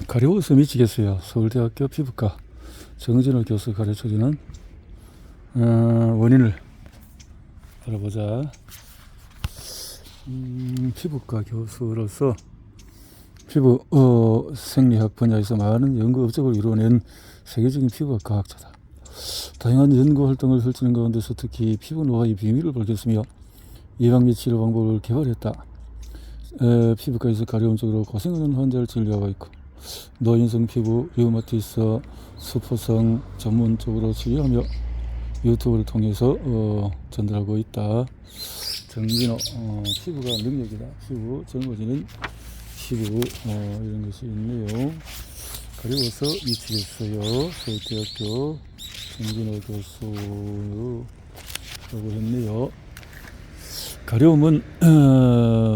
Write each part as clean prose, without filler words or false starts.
가려워서 미치겠어요. 서울대학교 피부과 정진호 교수 가르쳐주는 원인을 알아보자. 피부과 교수로서 피부 생리학 분야에서 많은 연구 업적을 이루어낸 세계적인 피부과 과학자다. 다양한 연구 활동을 펼치는 가운데서 특히 피부 노화의 비밀을 밝혔으며 예방 및 치료 방법을 개발했다. 피부과에서 가려움적으로 고생하는 환자를 진료하고 있고 노인성 피부, 류마티스, 수포성 전문적으로 치료하며 유튜브를 통해서 전달하고 있다. 정진호 피부가 능력이다. 피부 젊어지는 피부 이런 것이 있네요. 가려워서 미치겠어요. 서울대학교 정진호 교수라고 했네요. 가려움은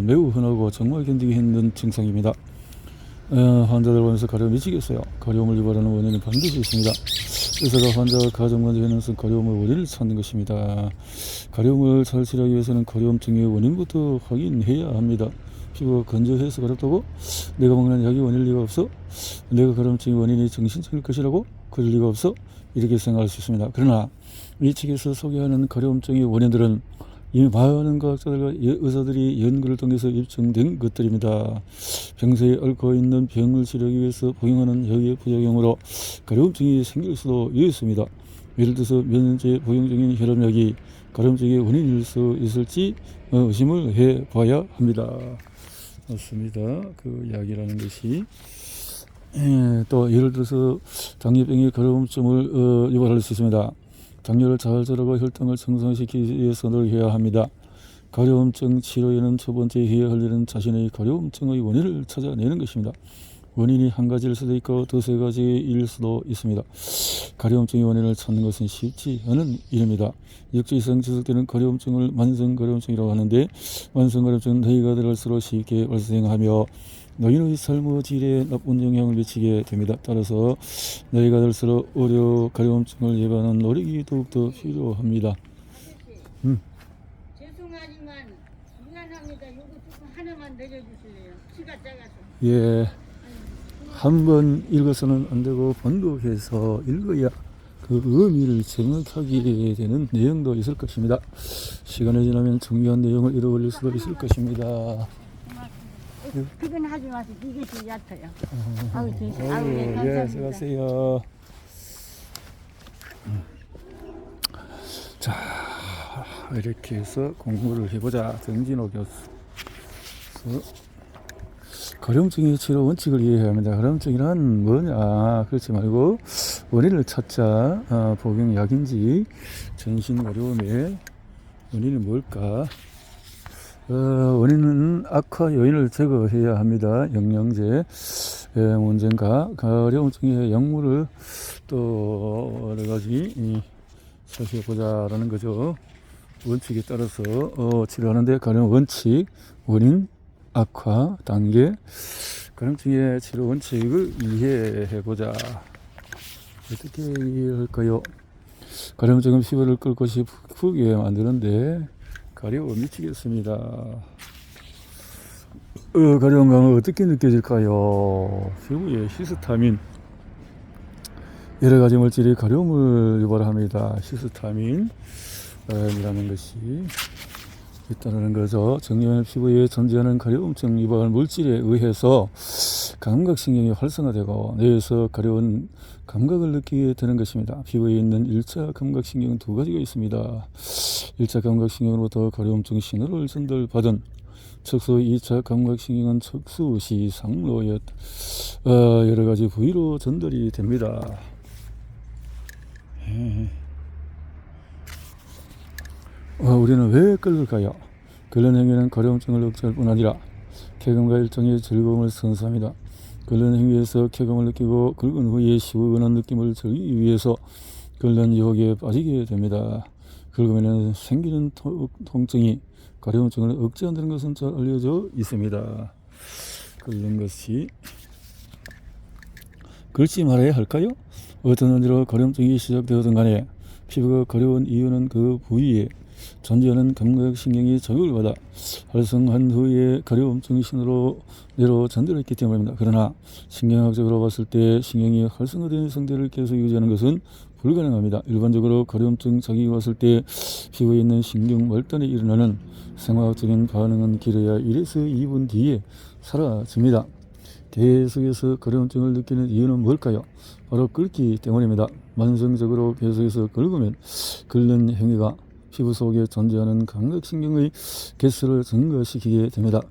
매우 흔하고 정말 견디기 힘든 증상입니다. 환자들 보면서 가려움이 미치겠어요. 가려움을 유발하는 원인은 반드시 있습니다. 의사가 환자와 가정 간의 해능성 가려움의 원인을 찾는 것입니다. 가려움을 잘 치료하기 위해서는 가려움증의 원인부터 확인해야 합니다. 피부가 건조해서 가렵다고? 내가 먹는 약이 원인일 리가 없어? 내가 가려움증의 원인이 정신적일 것이라고? 그럴 리가 없어? 이렇게 생각할 수 있습니다. 그러나 이 책에서 소개하는 가려움증의 원인들은 이미 많은 과학자들과 의사들이 연구를 통해서 입증된 것들입니다. 평소에 앓고 있는 병을 치료하기 위해서 복용하는 약의 부작용으로 가려움증이 생길 수도 있습니다. 예를 들어서 몇 년째 복용 중인 혈압약이 가려움증의 원인일 수 있을지 의심을 해봐야 합니다. 맞습니다. 그 약이라는 것이 또 예를 들어서 당뇨병이 가려움증을 유발할 수 있습니다. 당뇨를 잘 조절하고 혈당을 정상시키기 위해서 노력해야 합니다. 가려움증 치료에는 첫 번째 해야 할 일은 자신의 가려움증의 원인을 찾아내는 것입니다. 원인이 한 가지일 수도 있고 두세 가지일 수도 있습니다. 가려움증의 원인을 찾는 것은 쉽지 않은 일입니다. 6주 이상 지속되는 가려움증을 만성가려움증이라고 하는데 만성가려움증은 나이가 들어갈수록 쉽게 발생하며 노인의 삶의 질에 나쁜 영향을 미치게 됩니다. 따라서 나이가 들수록 의료 가려움증을 예방하는 노력이 더욱더 필요합니다. 죄송하지만 미안합니다. 요거 조금 하나만 내려주실래요? 키가 작아서. 예, 한 번 읽어서는 안 되고 번복해서 읽어야 그 의미를 정확하게 되는 내용도 있을 것입니다. 시간이 지나면 중요한 내용을 잃어버릴 수도 있을 것입니다. 그건 하지 마세요. 이게 제일 얕아요. 아우, 네, 예, 감사합니다. 수고하세요. 자, 이렇게 해서 공부를 해보자. 정진호 교수. 가려움증의 치료 원칙을 이해해야 합니다. 가려움증이란 뭐냐? 그렇지 말고 원인을 찾자. 복용약인지 전신 가려움의 원인이 뭘까? 원인은 악화 요인을 제거해야 합니다. 영양제 문제인가? 가려움증의 약물을 또 여러 가지 살펴보자라는 거죠. 원칙에 따라서 치료하는데 가려움 원칙, 원인, 악화, 단계, 가려움증의 치료 원칙을 이해해보자. 어떻게 이해할까요? 가려움증은 피부를 끓고 싶게 만드는데 가려워 미치겠습니다. 가려움감은 어떻게 느껴질까요? 피부에 히스타민, 여러가지 물질이 가려움을 유발합니다. 히스타민이라는 것이 있다는 거죠. 정렬 피부에 존재하는 가려움증 유발 물질에 의해서 감각신경이 활성화되고 뇌에서 가려운 감각을 느끼게 되는 것입니다. 피부에 있는 1차 감각신경은 두 가지가 있습니다. 1차 감각신경으로부터 가려움증 신호를 전달받은 척수 2차 감각신경은 척수 시상로 여러 가지 부위로 전달이 됩니다. 우리는 왜 끓을까요? 끓는 행위는 가려움증을 억제할 뿐 아니라 쾌감과 일종의 즐거움을 선사합니다. 끓는 행위에서 쾌감을 느끼고 끓은 후에 시원한 느낌을 즐기기 위해서 끓는 유혹에 빠지게 됩니다. 긁으면 생기는 통증이 가려움증을 억제한다는 것은 잘 알려져 있습니다. 끓는 것이 긁지 말아야 할까요? 어떤 원인으로 가려움증이 시작되었든 간에 피부가 가려운 이유는 그 부위에 존재하는 감각신경이 자극을 받아 활성한 후에 가려움증 신호로 내로 전달했기 때문입니다. 그러나 신경학적으로 봤을 때 신경이 활성화된 상태를 계속 유지하는 것은 불가능합니다. 일반적으로 가려움증 자극이 왔을 때 피부에 있는 신경 말단에 일어나는 생화학적인 반응은 길어야 1에서 2분 뒤에 사라집니다. 계속해서 가려움증을 느끼는 이유는 뭘까요? 바로 끓기 때문입니다. 만성적으로 계속해서 긁으면 긁는 행위가 피부 속에 존재하는 감각신경의 개수를 증가시키게 됩니다.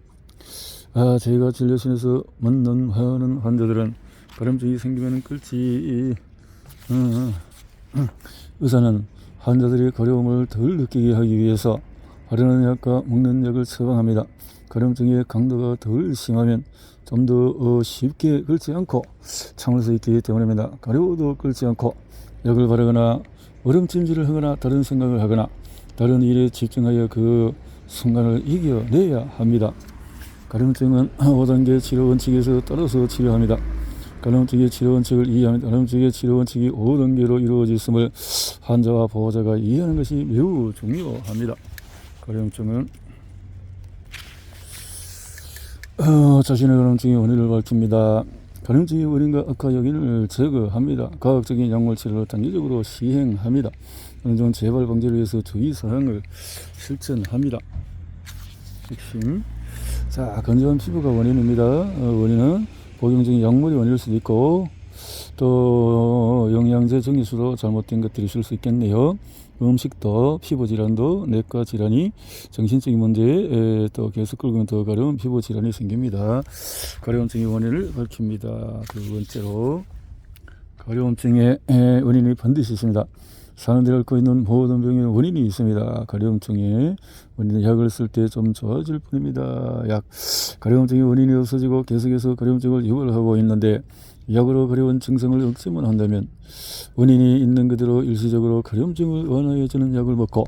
제가 진료실에서 만나는 환자들은 가려움증이 생기면 끓지 의사는 환자들의 가려움을 덜 느끼게 하기 위해서 바르는 약과 먹는 약을 처방합니다. 가려움증의 강도가 덜 심하면 좀 더 쉽게 긁지 않고 참을 수 있기 때문입니다. 가려워도 긁지 않고 약을 바르거나 얼음찜질을 하거나 다른 생각을 하거나 다른 일에 집중하여 그 순간을 이겨내야 합니다. 가려움증은 5단계 치료 원칙에서 따라서 치료합니다. 가려움증의 치료 원칙을 이해합니다. 가려움증의 치료 원칙이 5단계로 이루어져 있음을 환자와 보호자가 이해하는 것이 매우 중요합니다. 가려움증은 자신의 가려움증의 원인을 밝힙니다. 가려움증의 원인과 악화 요인을 제거합니다. 과학적인 약물 치료를 단계적으로 시행합니다. 가려움증 재발 방지를 위해서 주의사항을 실천합니다. 핵심. 건조한 피부가 원인입니다. 원인은 복용중인 약물이 원인일 수도 있고 또 영양제 정리수로 잘못된 것들이 있을 수 있겠네요. 음식도 피부질환도 내과 질환이 정신적인 문제에 또 계속 끌고 더 가려운 피부질환이 생깁니다. 가려움증의 원인을 밝힙니다. 두 번째로 가려움증의 원인이 반드시 있습니다. 사람들이 앓고 있는 모든 병의 원인이 있습니다. 가려움증의 원인은 약을 쓸 때 좀 좋아질 뿐입니다. 가려움증의 원인이 없어지고 계속해서 가려움증을 유발하고 있는데 약으로 가려운 증상을 억제만 한다면 원인이 있는 그대로 일시적으로 가려움증을 완화해주는 약을 먹고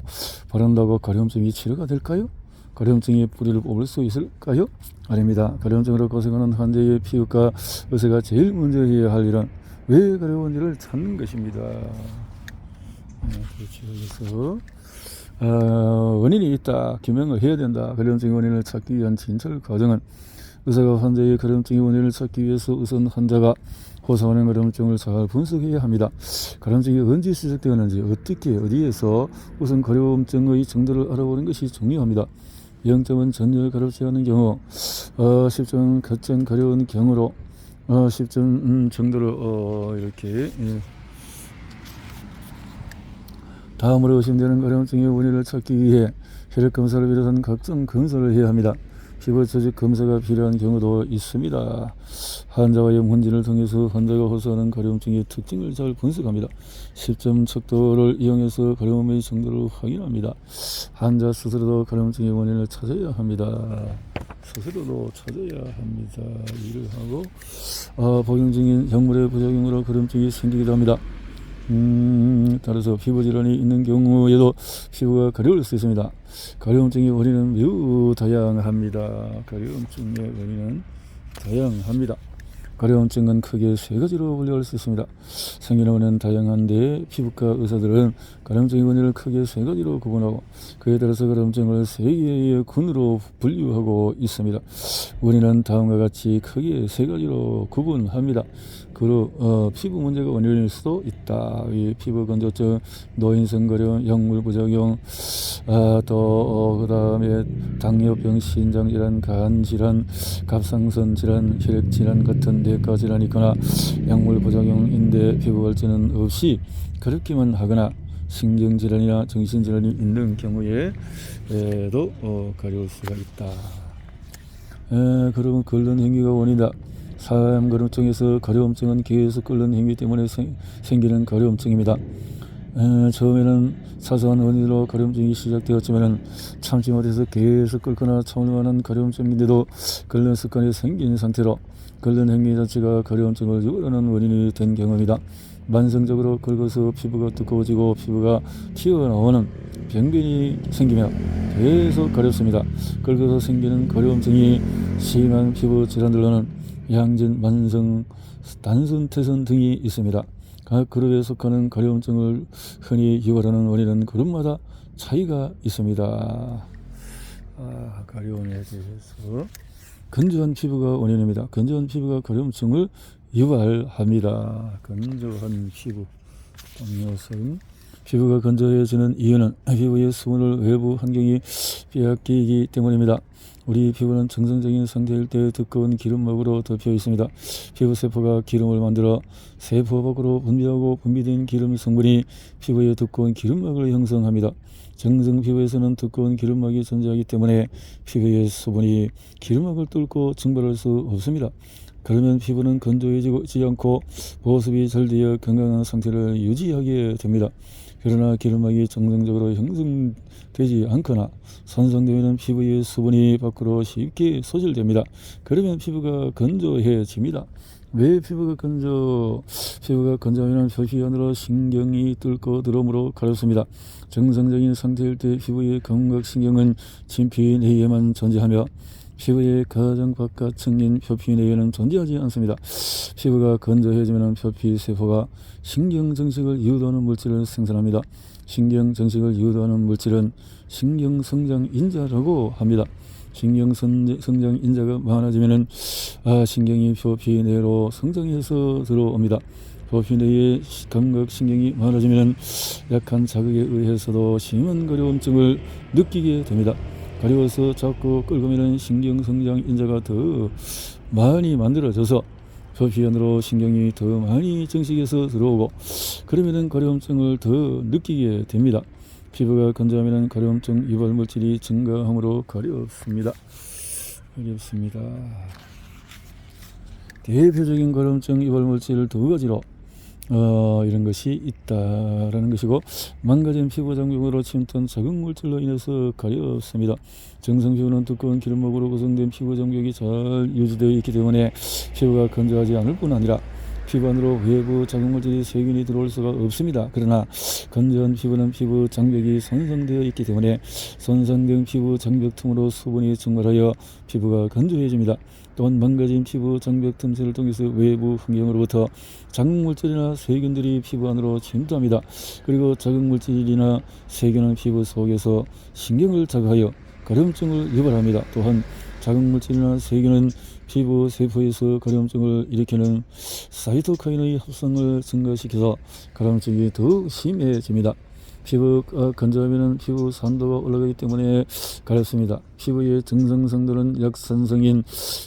바른다고 가려움증이 치료가 될까요? 가려움증의 뿌리를 뽑을 수 있을까요? 아닙니다. 가려움증으로 고생하는 환자의 피부과 의사가 제일 먼저 해야 할 일은 왜 가려운지를 찾는 것입니다. 그래서 원인이 있다, 규명을 해야 된다. 가려움증의 원인을 찾기 위한 진찰 과정은 의사가 환자의 가려움증의 원인을 찾기 위해서 우선 환자가 호소하는 가려움증을 잘 분석해야 합니다. 가려움증이 언제 시작되었는지, 어떻게, 어디에서 우선 가려움증의 정도를 알아보는 것이 중요합니다. 0점은 전혀 가렵지 않은 경우, 10점 가장 가려운 경우로 10점 정도로 이렇게 다음으로 의심되는 가려움증의 원인을 찾기 위해 혈액 검사를 비롯한 각종 검사를 해야 합니다. 피부 조직 검사가 필요한 경우도 있습니다. 환자와의 문진을 통해서 환자가 호소하는 가려움증의 특징을 잘 분석합니다. 10점 척도를 이용해서 가려움의 정도를 확인합니다. 환자 스스로도 가려움증의 원인을 찾아야 합니다. 일을 하고 복용 중인 약물의 부작용으로 가려움증이 생기기도 합니다. 따라서 피부질환이 있는 경우에도 피부가 가려울 수 있습니다. 가려움증의 원인은 매우 다양합니다. 가려움증은 크게 세 가지로 분류할 수 있습니다. 생기는 원인은 다양한데 피부과 의사들은 가려움증의 원인을 크게 세 가지로 구분하고 그에 따라서 가려움증을 세 개의 군으로 분류하고 있습니다. 원인은 다음과 같이 크게 세 가지로 구분합니다. 피부 문제가 원인일 수도 있다. 피부 건조증, 노인성 가려움, 약물 부작용, 그 다음에 당뇨병, 신장질환, 간질환, 갑상선 질환, 혈액질환 같은 내과 질환이 있거나 약물 부작용인데 피부 발진은 없이 그렇게만 하거나 신경질환이나 정신질환이 있는 경우에도 가려울 수가 있다. 그러면 끓는 행위가 원인이다. 사암가려움증에서 가려움증은 계속 끓는 행위 때문에 생기는 가려움증입니다. 처음에는 사소한 원인으로 가려움증이 시작되었지만 참지 못해서 계속 끓거나 참을 만한 가려움증인데도 끓는 습관이 생긴 상태로 끓는 행위 자체가 가려움증을 유발하는 원인이 된 경우입니다. 만성적으로 긁어서 피부가 두꺼워지고 피부가 튀어나오는 병변이 생기며 계속 가렵습니다. 긁어서 생기는 가려움증이 심한 피부 질환들로는 양진, 만성, 단순 태선 등이 있습니다. 각 그룹에 속하는 가려움증을 흔히 유발하는 원인은 그룹마다 차이가 있습니다. 가려움에 대해서 건조한 피부가 원인입니다. 건조한 피부가 가려움증을 유발합니다. 건조한 피부 당뇨성 피부가 건조해지는 이유는 피부의 수분을 외부 환경이 빼앗기기 때문입니다. 우리 피부는 정상적인 상태일 때 두꺼운 기름막으로 덮여 있습니다. 피부 세포가 기름을 만들어 세포 밖으로 분비하고 분비된 기름 성분이 피부에 두꺼운 기름막을 형성합니다. 정상 피부에서는 두꺼운 기름막이 존재하기 때문에 피부의 수분이 기름막을 뚫고 증발할 수 없습니다. 그러면 피부는 건조해지지 않고 보습이 잘 되어 건강한 상태를 유지하게 됩니다. 그러나 기름막이 정상적으로 형성되지 않거나 손상되면 피부의 수분이 밖으로 쉽게 소실됩니다. 그러면 피부가 건조해집니다. 왜 피부가 건조하면 표피 안으로 신경이 뚫고 들어오므로 가렵습니다. 정상적인 상태일 때 피부의 감각신경은 진피 내에만 존재하며 피부의 가장 바깥 층인 표피 내에는 존재하지 않습니다. 피부가 건조해지면 표피 세포가 신경 정식을 유도하는 물질을 생산합니다. 신경 정식을 유도하는 물질은 신경 성장 인자라고 합니다. 신경 성장 인자가 많아지면은 신경이 표피 내로 성장해서 들어옵니다. 표피 내에 감각 신경이 많아지면 약한 자극에 의해서도 심한 가려움증을 느끼게 됩니다. 가려워서 자꾸 끓으면 신경 성장 인자가 더 많이 만들어져서 표피 안으로 신경이 더 많이 정식해서 들어오고 그러면 가려움증을 더 느끼게 됩니다. 피부가 건조하면 가려움증 유발 물질이 증가함으로 가렵습니다. 대표적인 가려움증 유발 물질 두 가지로 이런 것이 있다라는 것이고, 망가진 피부 장벽으로 침투한 자극 물질로 인해서 가렵습니다. 정상 피부는 두꺼운 기름막으로 구성된 피부 장벽이 잘 유지되어 있기 때문에 피부가 건조하지 않을 뿐 아니라 피부 안으로 외부 자극 물질이 세균이 들어올 수가 없습니다. 그러나 건조한 피부는 피부 장벽이 손상되어 있기 때문에 손상된 피부 장벽 틈으로 수분이 증발하여 피부가 건조해집니다. 또한 망가진 피부 장벽 틈새를 통해서 외부 환경으로부터 자극물질이나 세균들이 피부 안으로 침투합니다. 그리고 자극물질이나 세균은 피부 속에서 신경을 자극하여 가려움증을 유발합니다. 또한 자극물질이나 세균은 피부 세포에서 가려움증을 일으키는 사이토카인의 합성을 증가시켜서 가려움증이 더욱 심해집니다. 피부가 건조하면 피부 산도가 올라가기 때문에 가렵습니다. 피부의 정상 상도는 약산성인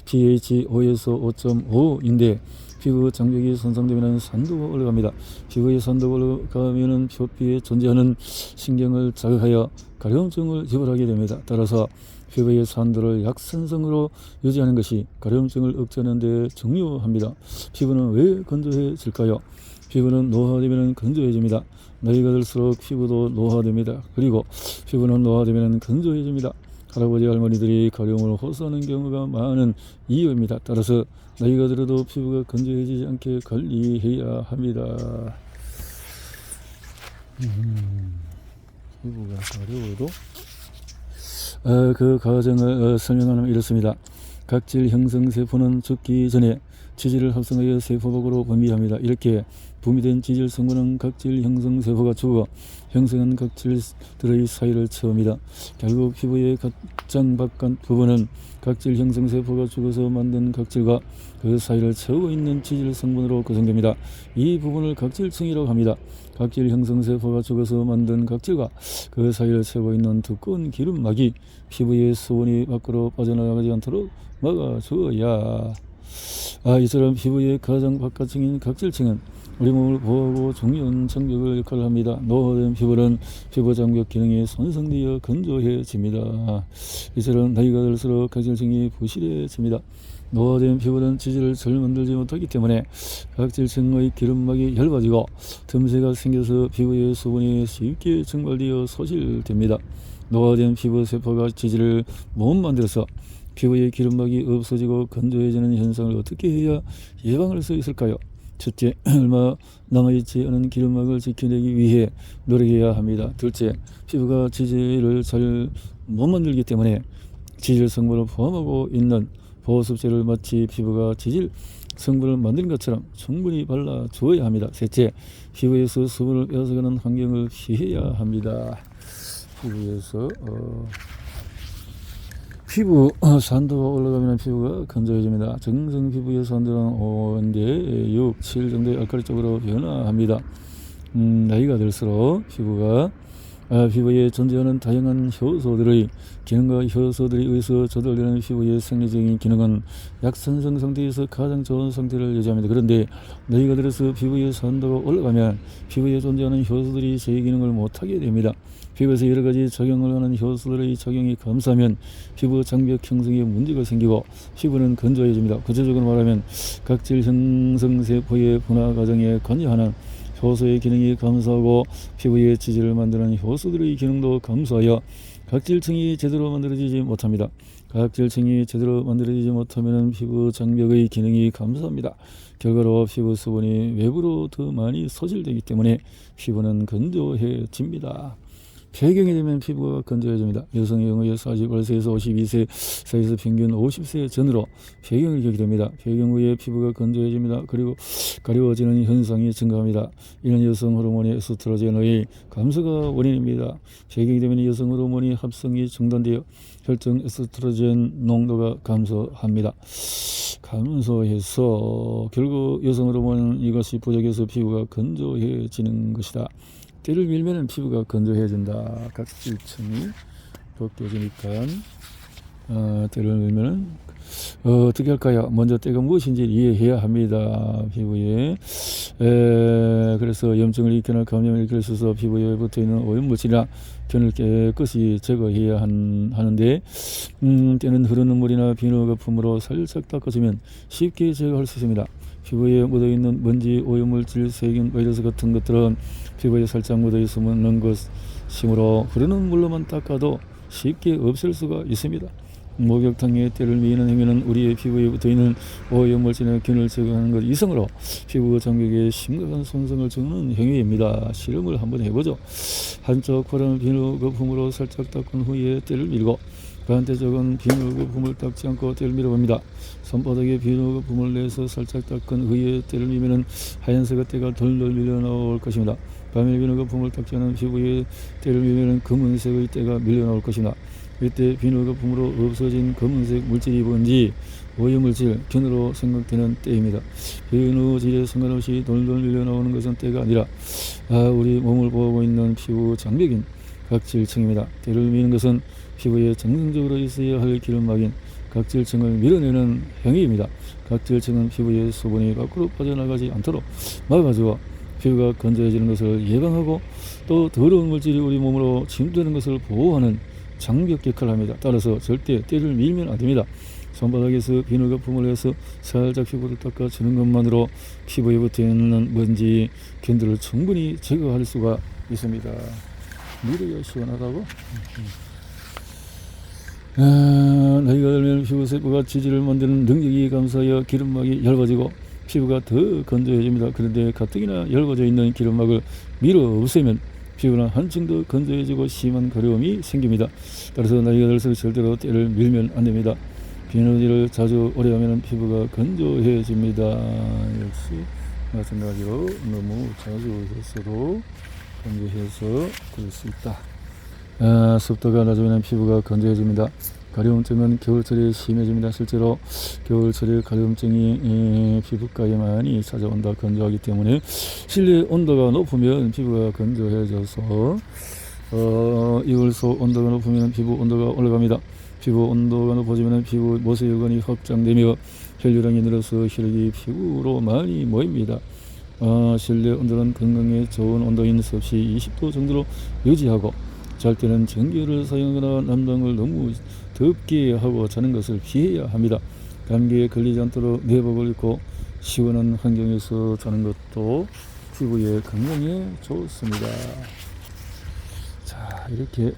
pH 5에서 5.5인데 피부 장벽이 손상되면 산도가 올라갑니다. 피부의 산도가 올라가면 표피에 존재하는 신경을 자극하여 가려움증을 유발하게 됩니다. 따라서 피부의 산도를 약산성으로 유지하는 것이 가려움증을 억제하는 데 중요합니다. 피부는 왜 건조해질까요? 피부는 노화되면 건조해집니다. 나이가 들수록 피부도 노화됩니다. 그리고 피부는 노화되면 건조해집니다. 할아버지 할머니들이 가려움을 호소하는 경우가 많은 이유입니다. 따라서 나이가 들어도 피부가 건조해지지 않게 관리해야 합니다. 피부가 가려워도 그 과정을 설명하면 이렇습니다. 각질 형성 세포는 죽기 전에 지질을 합성하여 세포 밖으로 분비합니다. 이렇게 분비된 지질 성분은 각질 형성 세포가 죽어 형성한 각질들의 사이를 채웁니다. 결국 피부의 가장 바깥 부분은 각질 형성 세포가 죽어서 만든 각질과 그 사이를 채우고 있는 지질 성분으로 구성됩니다. 이 부분을 각질층이라고 합니다. 각질 형성 세포가 죽어서 만든 각질과 그 사이를 채우고 있는 두꺼운 기름막이 피부의 수분이 밖으로 빠져나가지 않도록 막아줘야. 이처럼 피부의 가장 바깥층인 각질층은 우리 몸을 보호하고 중요한 장벽을 역할을 합니다. 노화된 피부는 피부 장벽 기능이 손상되어 건조해집니다. 이처럼 나이가 들수록 각질층이 부실해집니다. 노화된 피부는 지질을 잘 만들지 못하기 때문에 각질층의 기름막이 얇아지고 틈새가 생겨서 피부의 수분이 쉽게 증발되어 소실됩니다. 노화된 피부 세포가 지질을 못 만들어서 피부의 기름막이 없어지고 건조해지는 현상을 어떻게 해야 예방할 수 있을까요? 첫째, 얼마 남아있지 않은 기름막을 지켜내기 위해 노력해야 합니다. 둘째, 피부가 지질을 잘 못 만들기 때문에 지질 성분을 포함하고 있는 보습제를 마치 피부가 지질 성분을 만드는 것처럼 충분히 발라주어야 합니다. 셋째, 피부에서 수분을 빼앗아가는 환경을 피해야 합니다. 피부에서 피부 산도가 올라가면 피부가 건조해집니다. 정성 피부의 산도는 5인데 6, 7 정도의 알칼리 쪽으로 변화합니다. 나이가 들수록 피부에 존재하는 다양한 효소들의 기능과 효소들에 의해서 저돌되는 피부의 생리적인 기능은 약산성 상태에서 가장 좋은 상태를 유지합니다. 그런데 나이가 들어서 피부의 산도가 올라가면 피부에 존재하는 효소들이 제 기능을 못하게 됩니다. 피부에서 여러가지 작용을 하는 효소들의 작용이 감소하면 피부 장벽 형성에 문제가 생기고 피부는 건조해집니다. 구체적으로 말하면 각질 형성 세포의 분화 과정에 관여하는 효소의 기능이 감소하고 피부의 지지를 만드는 효소들의 기능도 감소하여 각질층이 제대로 만들어지지 못합니다. 각질층이 제대로 만들어지지 못하면 피부 장벽의 기능이 감소합니다. 결과로 피부 수분이 외부로 더 많이 소실되기 때문에 피부는 건조해집니다. 폐경이 되면 피부가 건조해집니다. 여성의 경우에 48세에서 52세 사이에서 평균 50세 전으로 폐경을 겪게 됩니다. 폐경 후에 피부가 건조해집니다. 그리고 가려워지는 현상이 증가합니다. 이는 여성 호르몬의 에스트로겐의 감소가 원인입니다. 폐경이 되면 여성 호르몬이 합성이 중단되어 혈중 에스트로겐 농도가 감소합니다. 감소해서 결국 여성 호르몬 이것이 부족해서 피부가 건조해지는 것이다. 때를 밀면 피부가 건조해진다. 각질층이 벗겨지니까 때를 밀면 어떻게 할까요? 먼저 때가 무엇인지 이해해야 합니다. 피부에 그래서 염증을 일으키는 감염을 일으킬 수 있어 피부에 붙어있는 오염물질이나 균을 깨끗이 제거해야 하는데 때는 흐르는 물이나 비누 거품으로 살짝 닦아주면 쉽게 제거할 수 있습니다. 피부에 묻어있는 먼지, 오염물질, 세균, 바이러스 같은 것들은 피부에 살짝 묻어있는 것이므로 흐르는 물로만 닦아도 쉽게 없앨 수가 있습니다. 목욕탕에 때를 미는 행위는 우리의 피부에 붙어있는 오염물질이나 균을 제거하는 것 이상으로 피부 장벽에 심각한 손상을 주는 행위입니다. 실험을 한번 해보죠. 한쪽 팔은 비누 거품으로 살짝 닦은 후에 때를 밀고 반대쪽은 비누 거품을 닦지 않고 때를 밀어봅니다. 손바닥에 비누 거품을 내서 살짝 닦은 후에 때를 밀면 하얀색 때가 덜덜 밀려 나올 것입니다. 밤에 비누 거품을 닦지 않은 피부에 때를 밀면 검은색의 때가 밀려 나올 것입니다. 이때 비누 거품으로 없어진 검은색 물질이 뭔지 오염물질, 균으로 생각되는 때입니다. 비누질에 상관없이 돌돌 밀려 나오는 것은 때가 아니라 우리 몸을 보호하고 있는 피부 장벽인 각질층입니다. 때를 미는 것은 피부에 정상적으로 있어야 할 기름막인 각질층을 밀어내는 행위입니다. 각질층은 피부의 수분이 밖으로 빠져나가지 않도록 막아주어 피부가 건조해지는 것을 예방하고 또 더러운 물질이 우리 몸으로 침투되는 것을 보호하는 장벽 역할을 합니다. 따라서 절대 때를 밀면 안 됩니다. 손바닥에서 비누 거품을 해서 살짝 피부를 닦아주는 것만으로 피부에 붙어있는 먼지, 균들을 충분히 제거할 수가 있습니다. 밀어야 시원하다고? 나이가 들면 피부 세포가 지지를 만드는 능력이 감소하여 기름막이 얇아지고 피부가 더 건조해집니다. 그런데 가뜩이나 얇아져 있는 기름막을 밀어 없애면 피부는 한층 더 건조해지고 심한 가려움이 생깁니다. 따라서 나이가 들수록 절대로 때를 밀면 안 됩니다. 비누질을 자주 오래 하면 피부가 건조해집니다. 역시 마찬가지로 너무 자주 했어도 건조해서 그럴 수 있다. 습도가 낮으면 피부가 건조해집니다. 가려움증은 겨울철에 심해집니다. 실제로 겨울철에 가려움증이 피부과에 많이 찾아온다. 건조하기 때문에 실내 온도가 높으면 피부가 건조해져서 이울소 온도가 높으면 피부 온도가 올라갑니다. 피부 온도가 높아지면 피부 모세혈관이 확장되며 혈류량이 늘어서 혈액이 피부로 많이 모입니다. 실내 온도는 건강에 좋은 온도인 섭씨 20도 정도로 유지하고 잘 때는 전기를 사용하거나 난방을 너무 덥게 하고 자는 것을 피해야 합니다. 감기에 걸리지 않도록 내복을 입고 시원한 환경에서 자는 것도 피부의 건강에 좋습니다. 자, 이렇게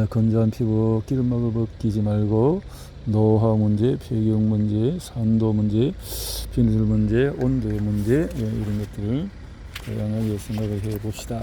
건조한 피부 기름막을 벗기지 말고 노화 문제, 폐경 문제, 산도 문제, 비누질 문제, 온도의 문제 이런 것들을 다양하게 생각을 해봅시다.